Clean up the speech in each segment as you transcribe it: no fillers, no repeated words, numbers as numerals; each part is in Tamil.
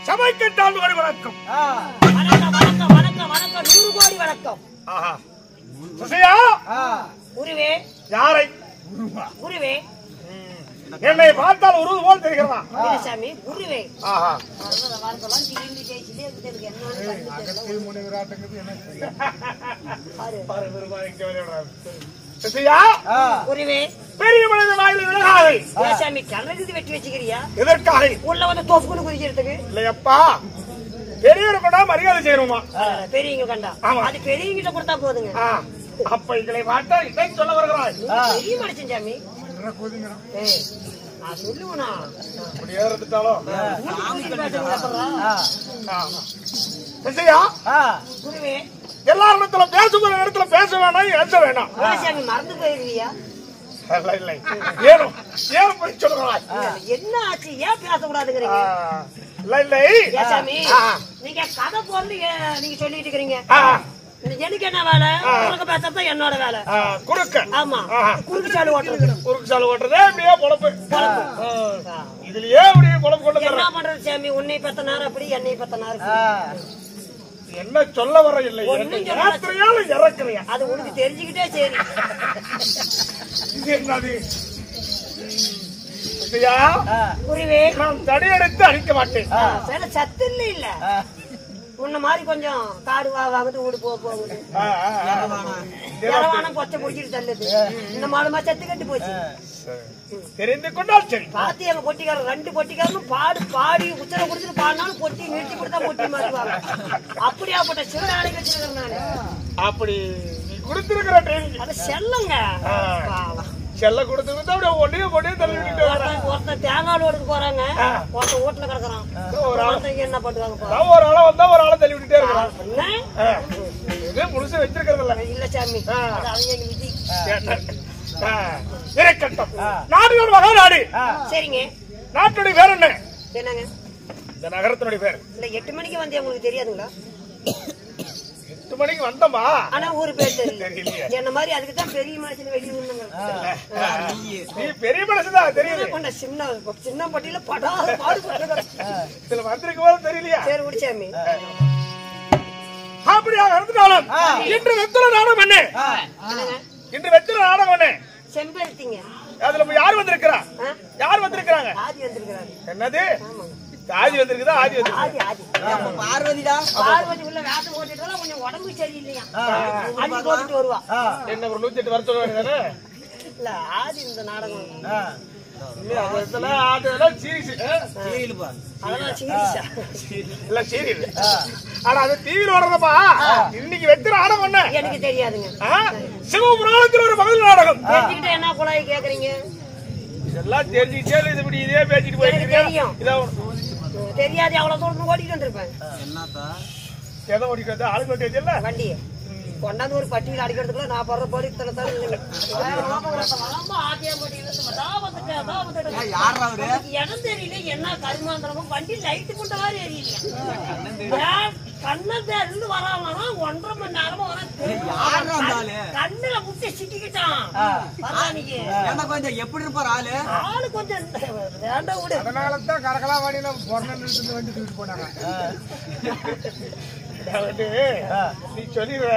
சபை கட்டால் வணக்கம். வணக்கம் வணக்கம் வணக்கம் வணக்கம் 100 கோடி வணக்கம். ஆஹா சுசையா குருவே. யாரை? குருவே. என்னை பார்த்தால் உருது போல் தெரிகிறதா? சாமி குருவே. ஆஹா வார்த்தைலாம் திரும்பி பேசிட்டே இருக்குது. எனக்கு என்ன சுசையா குருவே. பெரிய மனித வாயில் விலகாதை. சாமி கலந்து வெட்டி வச்சுக்கிறியா? எதற்காக? உள்ள வந்து தோப்புக்குன்னு குதிக்கிறதுக்கு இல்லையப்பா, பெரியவர் கூட மரியாதை செய்யணுமா? பெரியவங்க கண்டா அது பெரியவங்கிட்ட கொடுத்தா போதுங்க. அப்ப எங்களை பார்த்தா இதை சொல்ல வருகிறாய்? பெரிய மனுஷன் சாமி. நான் சொல்லுவனா அப்படி ஏறதுட்டாலும் குருவே. எல்லா இடத்துல பேசுகிற இடத்துல பேச வேணாம், ஏற்ற வேணாம். சாமி மறந்து போயிருவியா? இல்லை ஏன் ஏன் போய் சொல்லுகிறாய்? என்ன ஆச்சு? ஏன் பேசக்கூடாதுங்கிறீங்க? இல்லை இல்லை சாமி நீங்க கதை போட்டு நீங்க சொல்லிட்டு இருக்கிறீங்க. எனக்கு என்ன வேலை? குறுக்க பேசத்தான் என்னோட வேலை. குறுக்க? ஆமா, குறுக்கு சாலை ஓட்டுறது. குறுக்கு சாலை ஓட்டுறதே இப்படியே பொழப்பு. இதுலயே அப்படியே பொழப்பு கொண்டு என்ன பண்றது சாமி? உன்னை பத்த நேரம் அப்படி, என்னை பத்த நேரம் என்ன சொல்ல வர இல்லை. இறக்குறியா? அது உனக்கு தெரிஞ்சுக்கிட்டே சரி. இது என்னது? குருவே, நான் தடியெடுத்து அழிக்க மாட்டேன். சத்து இல்ல உன்ன மாதிரி கொஞ்சம் காடு வாங்குது, வீடு போகுது, கொச்சை முடிச்சிட்டு தள்ளுது. இந்த மாடுமா சத்து கட்டு போச்சு. தெரிந்து கொண்டால் சரி. பாத்தி எங்க பொட்டிக்காரன் 2 பொட்டிக்காரனும் பாடி உத்தரவு கொடுத்துட்டு பாடினாலும் பொட்டி நிறுத்தி கொடுத்தா பொட்டி மாற்றுவாங்க. அப்படியாப்பட்ட சில ஆளுங்க வச்சிருக்கிறேன் நானு. அப்படி நீ கொடுத்திருக்கிற ட்ரெயின் அது செல்லங்க. செல்ல கொடுத்துட்டு அப்படியே ஒன்னே தள்ளிட்டு ஒருத்தன் தேங்காய் லோடுக்கு போறாங்க, ஒருத்தன் வீட்டுல கிடக்குறான். என்ன பண்ணுவாங்க? ஒரு ஆளை வந்தா ஒரு ஆளை தள்ளி விட்டுட்டே இருக்கிறான். முழுசு வச்சிருக்கிறது இல்ல. இல்ல சாமி, அவங்க விதி. நாடு மகா நாடு. சரிங்க. நாட்டுடைய பேர் என்ன? என்னங்க இந்த நகரத்தினுடைய பேர்? இல்ல 8 மணிக்கு வந்து உங்களுக்கு தெரியாதுங்களா? 8 மணிக்கு வந்தோமா? ஆனா ஊரு பேர் தெரியல. என்ன மாதிரி அதுக்குதான் பெரிய மனுஷன் வெளியே நின்னுங்க. நீ பெரிய மனுஷன்தான் தெரியுது. சின்ன பட்டியல படாத பாடு இதுல வந்திருக்க போது தெரியலையா? சரி முடிச்சாமி. அப்படியாக இருந்தாலும் இன்று வெத்தல நாடகம் என்ன? இன்று வெத்தல நாடகம் என்ன? செம்பருத்திங்க. அதுல யார் வந்திருக்கிறா? யார் வந்திருக்கிறாங்க? ஆதி வந்திருக்கிறாங்க. என்னது? ஆதி வந்திருக்குதா? ஆதி வந்திருக்கு. பார்வதிடா. பார்வதி உள்ள வேஷம் போட்டுட்டு கொஞ்சம் உடம்பு சரியில்லையா, அள்ளி போட்டுட்டு வருவா. என்ன ஒரு 108 வருஷம் வேணுதானே? இல்ல ஆதி இந்த நாடகம் இன்னைக்கு வெத்திர நாடகம் என்ன? எனக்கு தெரியாதுங்க. சிவபுராணத்தில் ஒரு பகுதி நாடகம். என்ன குழாய் கேக்குறீங்க? இதெல்லாம் தெரிஞ்சுக்கிட்டே இப்படி இதே பேசிட்டு போயிருக்கீங்க. தெரியாது, அவ்வளவு தூரம் ஓடிட்டு வந்திருப்பேன். எதை ஓடிட்டு ஆளுக்கு ஓட்டி வச்சல வண்டியை கொண்டாந்து ஒரு பட்டியல் அடிக்கிறதுக்குள்ள நான் படுற படுத்தல இடம் தெரியல. என்ன கருமாந்திரமும் வண்டி லைட்டு கொண்ட மாதிரி எரியலையா? கண்ணத்தை இருந்து வராம 1.5 மணி நேரமா வர கண்ணுல முட்டை சிக்கிக்கிட்டான். கொஞ்சம் எப்படி இருப்பார் ஆளு? ஆளு கொஞ்சம் வேண்டாம் விடு. அதனாலதான் கரகலா வாடியில பொருள் வண்டி தூக்கிட்டு போனாங்க. நீ சொல்லிடுற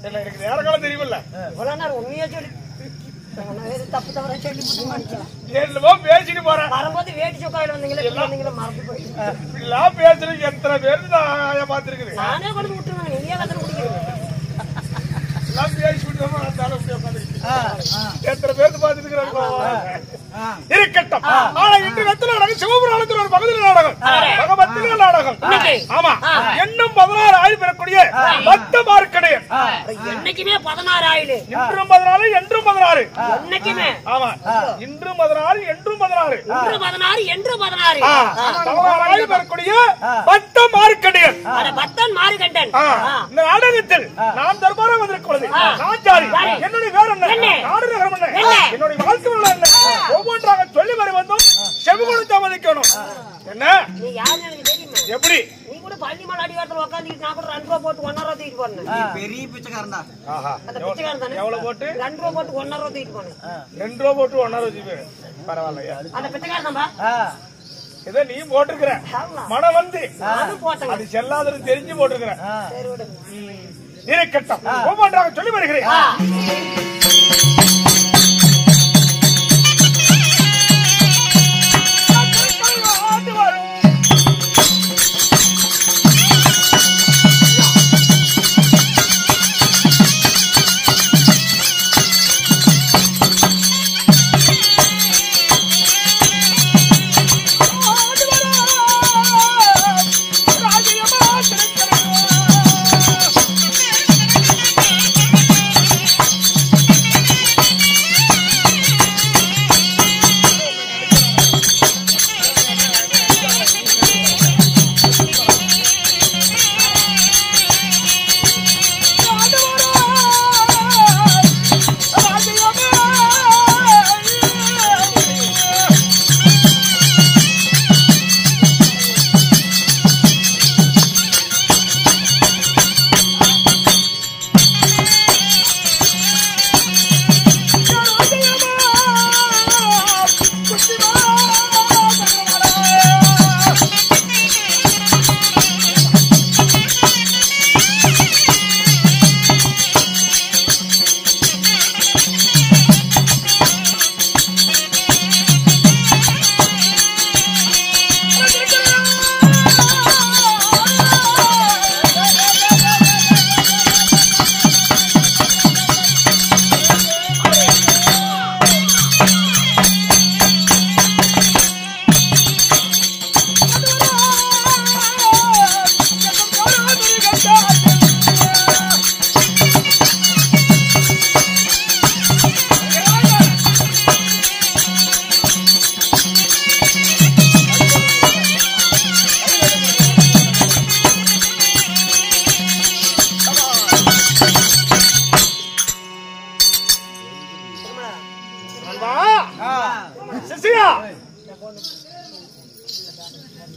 என்ன? எனக்கு நேர காலம் தெரியுமில்ல. உண்மையா சொல்லி தப்பு தவற சொல்லி பேசிட்டு போறேன். வரும்போது வேட்டி சொக்காயில வந்தீங்களா மறந்து போய் பேசுறதுக்கு எத்தனை பேரு நான் பாத்துருக்குது. நானே கொண்டு விட்டுருவேன். நீங்க கத்தனை குடிக்கிறீங்க. எத்தனை பேருக்கு பாத்துட்டு இருக்கட்டும். ஆனா இன்று வெத்தல நாடகம் சிவபுராணத்தில் ஒரு பகுதி நாடகம், பகவத்தில நாடகம். ஆமா, இன்னும் 16 ஆயுள் பெறக்கூடிய பக்த மார்க்கடையன். என்னைக்குமே 16 ஆயுள். இன்றும் 16 என்றும் 16. என்னைக்குமே. ஆமா, இன்றும் 16 என்றும் 16. இன்று 16 என்று 16. 16 ஆயுள் பெறக்கூடிய பக்த மார்க்கடையன். பக்தன் மார்க்கண்டன். இந்த நாடகத்தில் நாம் தர்பாரம் வந்திருக்கிறது. ஆச்சாரி என்னுடைய பேர் என்ன? நாடு நகரம் என்ன? என்னுடைய வாழ்க்கை என்ன? ஒவ்வொன்றாக சொல்லி வரை வந்தோம். செவி கொடுத்து அவதிக்கணும். என்ன நீ யாருன்னு எனக்கு தெரியுமா? எப்படி? நீ கூட பள்ளி மாடு அடிவாரத்தில் உட்காந்துட்டு நான் கூட 2 ரூபா போட்டு 1.5 ரூபா தூக்கிட்டு போனேன். பெரிய பிச்சைக்காரன் தான். அந்த பிச்சைக்காரன் தானே. எவ்வளவு போட்டு? 2 ரூபா போட்டு 1.5 ரூபா தூக்கிட்டு போனேன். 2 ரூபா போட்டு 1.5 ரூபா பரவாயில்லையா? அந்த பிச்சைக்காரன் தான்பா. இதை நீ போட்டிருக்கிற மனம் வந்து அது செல்லாதது தெரிஞ்சு போட்டிருக்கிற இருக்கட்டும் ஒவ்வொன்றாக சொல்லி வருகிறேன்.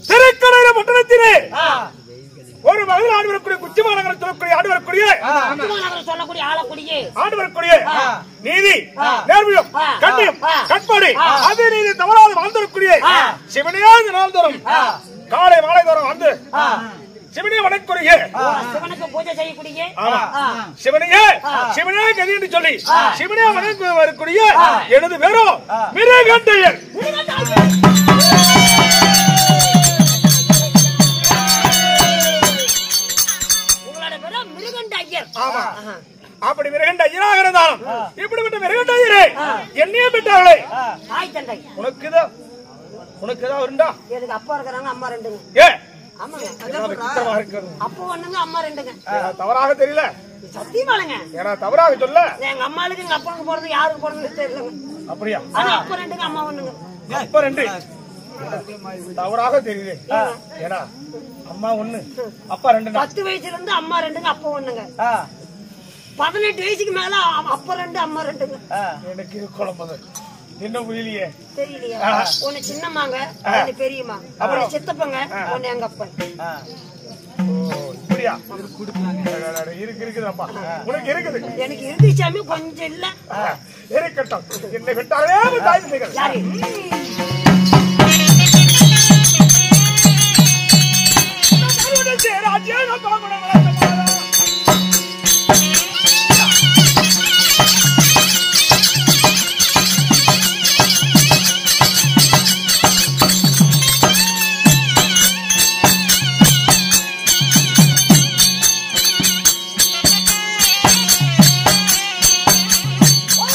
திருக்கடையில பட்டணத்திலே ஒரு மகள் ஆண்டு வரக்கூடிய குச்சிமாநகரம் சொல்லக்கூடிய ஆண்டு வரக்கூடிய நீதி நேர்மையும் கண்ணியம் கட்பாடு அது நீதி தவறாது வாழ்ந்திருக்கூடிய சிவனையா நாள்தோறும் காலை மாலை தோறும் வந்து சிவனையை வணக்கக்கூடிய சிவனுக்கு பூஜை செய்யக்கூடிய சிவனே கதி என்று சொல்லி சிவனையா வணங்க வரக்கூடிய எனது பேரோ மிருகண்டையர். அப்படி மிருகண்ட ஐயராக இருந்தாலும் இப்படிப்பட்ட மிருகண்ட ஐயரே என்னையே பெற்றார்களே உனக்குதான் உண்டா? எனக்கு அப்பா இருக்கிறாங்க, அம்மா ரெண்டுங்க. தவறாக தெரியல, சத்தியமாங்க. ஏன்னா தவறாக சொல்ல எங்க அம்மாளுக்கு எங்க அப்பாவுக்கு போறது யாருக்கு போறது தெரியலங்க. அப்படியா? அப்பா ரெண்டுங்க, அம்மா ஒண்ணுங்க. அப்பா ரெண்டு தவறாக தெரியுது. ஏன்னா அம்மா ஒண்ணு அப்பா ரெண்டு. 10 வயசுல இருந்து அம்மா ரெண்டுங்க, அப்பா ஒண்ணுங்க. 18 வயசுக்கு மேல அப்பா ரெண்டு, அம்மா ரெண்டுங்க. எனக்கு குழம்பு என்ன புரியலையே. தெரியலையா? ஒண்ணு சின்னம்மாங்க, ஒண்ணு பெரியம்மா, அப்புறம் சித்தப்பங்க, ஒண்ணு எங்க அப்பா. இப்படியா? இருக்குதுப்பா, உனக்கு இருக்குது. எனக்கு இருந்துச்சாமி, கொஞ்சம் இல்ல. இருக்கட்டும், என்னை விட்டாலே தாய் செய்கள். Oh,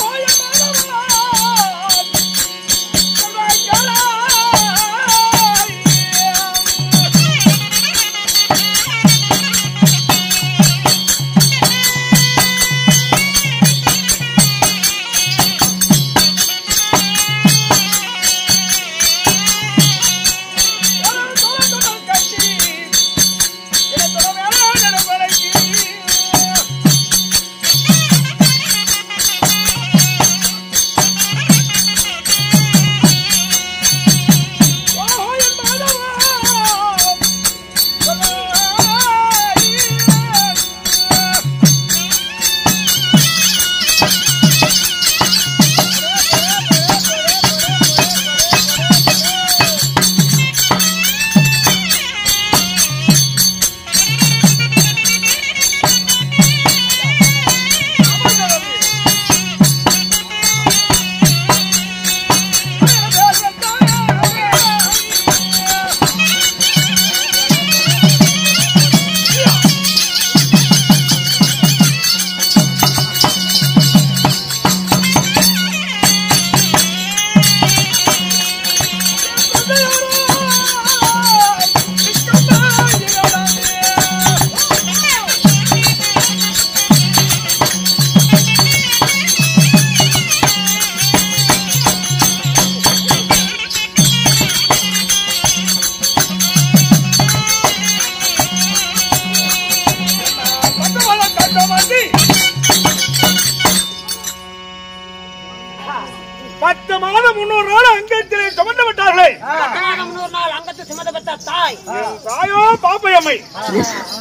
சம்மந்தப்பட்ட தாய் தாயோ பாப்பையம்மை,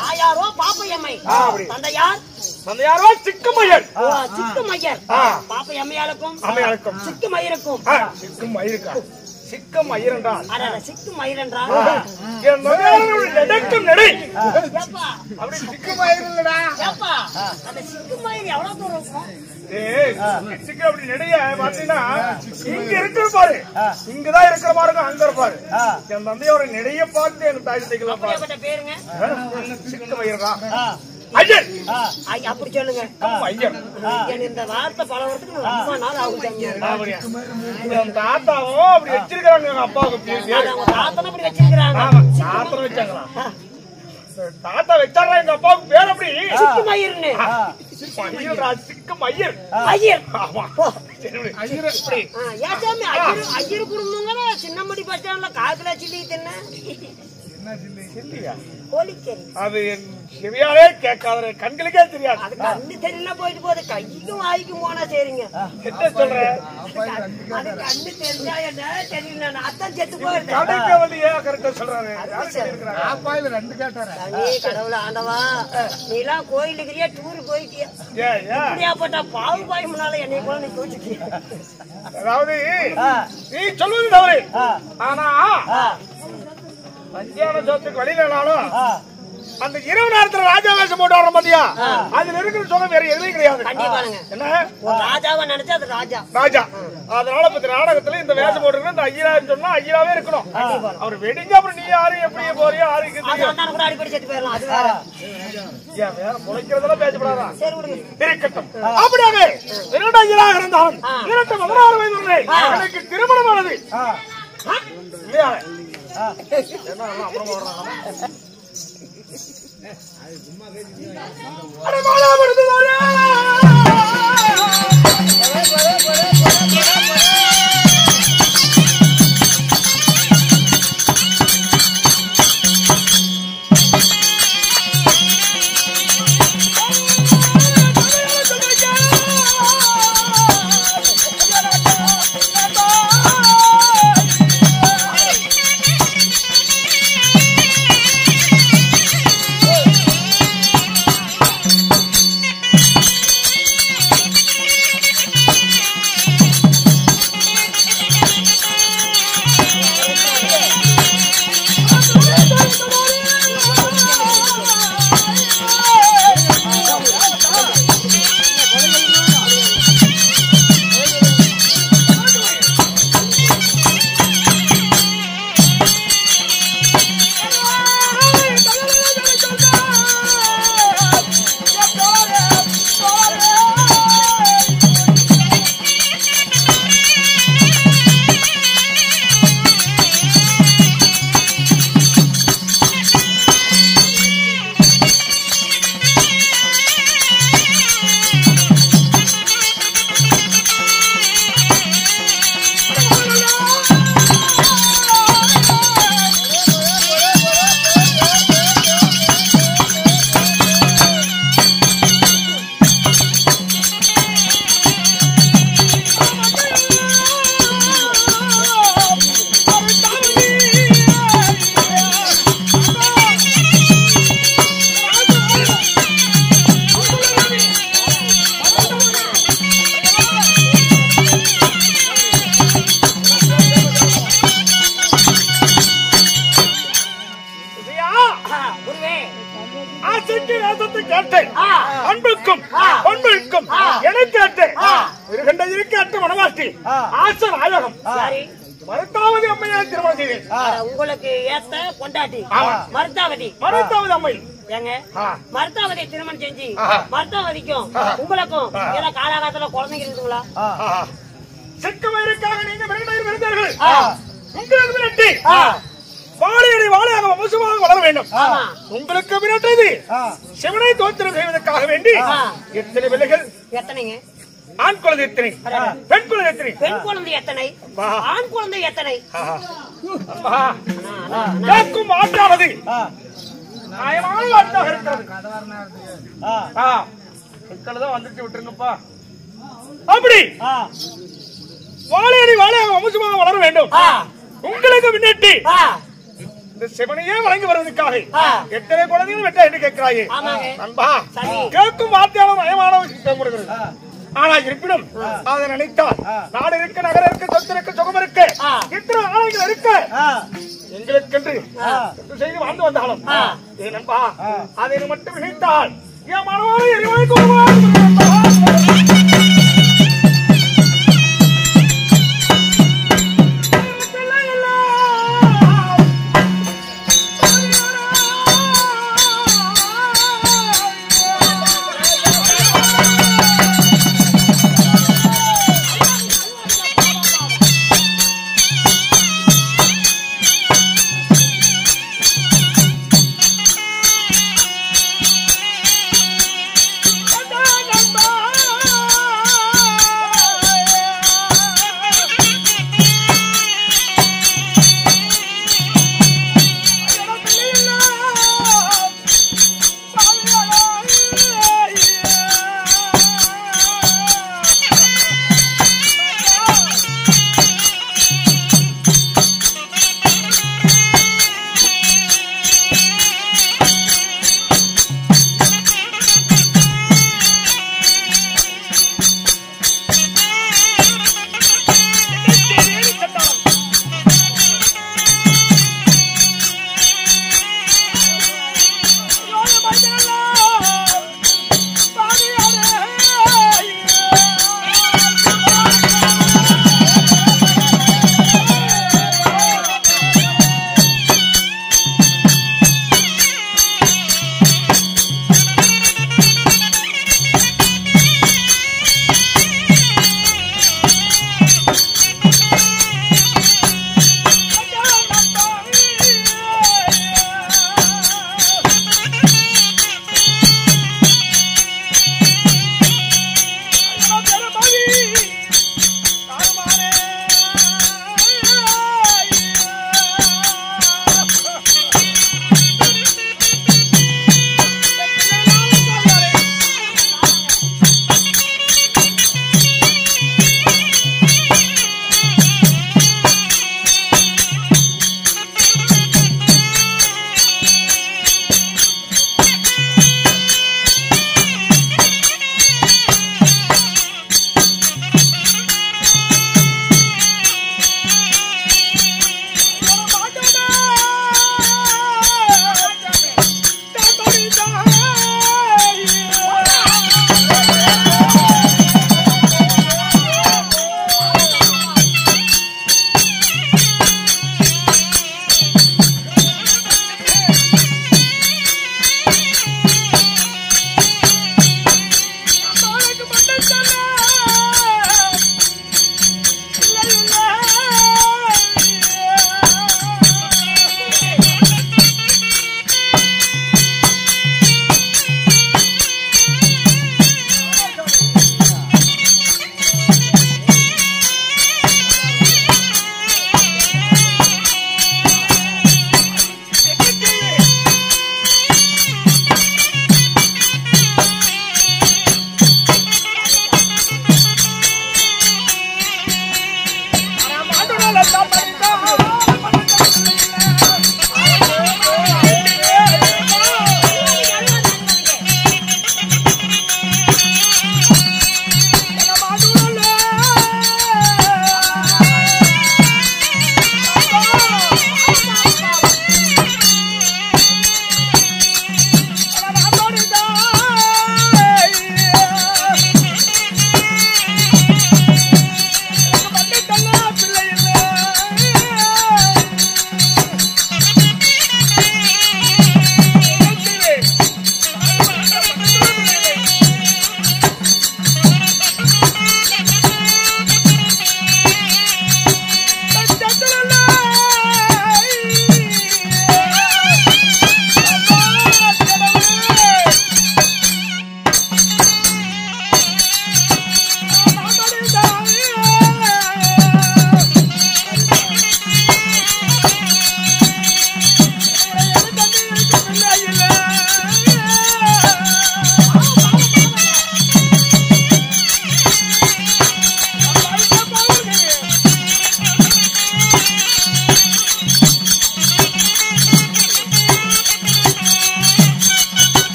தாயாரோ பாப்பையம்மை, தந்தையார் தந்தையாரோ சிக்குமையர், சிக்குமையர், பாப்பையம்மையாளுக்கும் அம்மையாளுக்கும் சிக்குமயிருக்கும் சிக்குமயிருக்கா சிக்கம் ஐயரண்டால் சிக்குமயிரன்றால் நடக்கும் நடை ஏப்பா அப்படி சிக்குமயிர் இல்லடா ஏப்பா அந்த சிக்குமயிர் எவ்வளவு தூரம் இருக்கும்? சிக்கு அப்படி நெடைய பாத்தீங்கன்னா இங்க இருக்கிற பாரு, இங்கதான் இருக்கிற பாருங்க, அங்க இருப்பாரு. என் தந்தையோட நெடைய பார்த்து எங்க தாய் தைக்கலாம் பேருங்க சிக்குமயிரா ஐயர் அப்படி சொல்லுங்க. ஐயர் இந்த வார்த்தை பல வருஷத்துக்கு ரொம்ப நாள் ஆகுது. தாத்தாவும் அப்படி வச்சிருக்காங்க எங்க அப்பாவுக்கு. தாத்தனை அப்படி வச்சிருக்காங்க. தாத்தனை வச்சாங்களா? தாத்தா வச்சாங்க எங்க அப்பாவுக்கு பேர் அப்படி சிக்குமயிர்னு. சிக்குமயிர் ஐயர். ஆமா ஐயர் அப்படி ஏசாமி ஐயர் குடும்பங்கள சின்னமடி பஸ் ஸ்டாண்ட்ல காக்கல சில்லி தின்ன கோழிக்கறி. அது செவியாலே கேட்காத, கண்களுக்கே தெரியாது. அது கண்ணு தெரியல போயிட்டு போகுது, கைக்கும் வாய்க்கும் போனா சரிங்க. என்ன சொல்ற? அது கண்ணு தெரிஞ்சா என்ன தெரியல, அத்தான் செத்து போயிடுது. கடைக்கு வந்து ஏன் கரெக்டா சொல்றாரு? கடவுள ஆண்டவா, நீ எல்லாம் கோயிலுக்குறியா டூர் போயிட்டியா? இப்படியாப்பட்ட பாவு பாய் முன்னால என்னை கூட நீ கோச்சிட்டியா? அதாவது நீ சொல்வது தவறு. ஆனா மத்தியான சோத்துக்கு வழியிலாலும் அந்த இரவு நேரத்துல ராஜா வேஷம் போட்டு வர மதியா அதுல இருக்கிற சொல்ல வேற எதுவும் கிடையாது. என்ன ராஜாவை நினைச்சா அது ராஜா ராஜா. அதனால இப்ப நாடகத்துல இந்த வேஷம் போட்டு இந்த ஐயரான்னு சொன்னா ஐயராவே இருக்கணும். அவர் வெடிங்க அப்புறம் நீ யாரு எப்படி போறியோ யாருக்கு கூட அடிப்படை சேர்த்து போயிடலாம். அது வேற வேற முளைக்கிறதெல்லாம் பேசப்படாதான். சரி விடுங்க, இருக்கட்டும். அப்படியாக 2 ஐயராக இருந்தாலும் 16 வயது எனக்கு திருமணமானது. அன்புக்கும் பண்புக்கும் எனக்கு இருக்கின்ற இருக்க மனவாட்டி ஆசன் ஆயோகம் மருத்தாவதி அம்மையை திருமணம் செய்தேன். உங்களுக்கு ஏத்த கொண்டாட்டி மருத்தாவதி அம்மை ஏங்க மருத்தாவதியை திருமணம் செஞ்சு மருத்தாவதிக்கும் உங்களுக்கும் ஏதோ காலகாலத்துல குழந்தைங்க இருக்குங்களா? சிக்கமயிருக்காக நீங்க விருந்தார்கள் உங்களுக்கு விரட்டி வாழையடி வாழையாக வம்சமாக வளர வேண்டும். உங்களுக்கு விரட்டது சிவனை தோத்திரம் செய்வதற்காக வேண்டி எத்தனை பிள்ளைகள்? எத்தனைங்க? ஆண் குழந்தை எத்தனை? பெண் குழந்தை எத்தனை? பெண் குழந்தை எத்தனை? ஆண் குழந்தை எத்தனை? கேட்கும் ஆட்டாவது நியாயமான வார்த்தையாக இருக்கிறது. தான் வந்துட்டு விட்டுருங்கப்பா. அப்படி வாழையடி வாழையாக வம்சமாக வளர வேண்டும். உங்களுக்கு முன்னேற்றி இந்த சிவனையே வழங்கி வருவதற்காக எத்தனை குழந்தைகள் வெட்ட என்று கேட்கிறாயே நண்பா, கேட்கும் வார்த்தையாலும் நயமான கொடுக்கிறது. ஆனா இருப்பினும் அதை நினைத்தால் நாடு இருக்கு, நகரம் இருக்கு, சொத்து இருக்கு, சுகம் இருக்கு, இத்தனை ஆலைகள் இருக்கு, எங்களுக்கென்று செய்து வாழ்ந்து வந்தாலும் நண்பா அதை மட்டும் நினைத்தால் என் மனவாளை எரிவாய்க்கு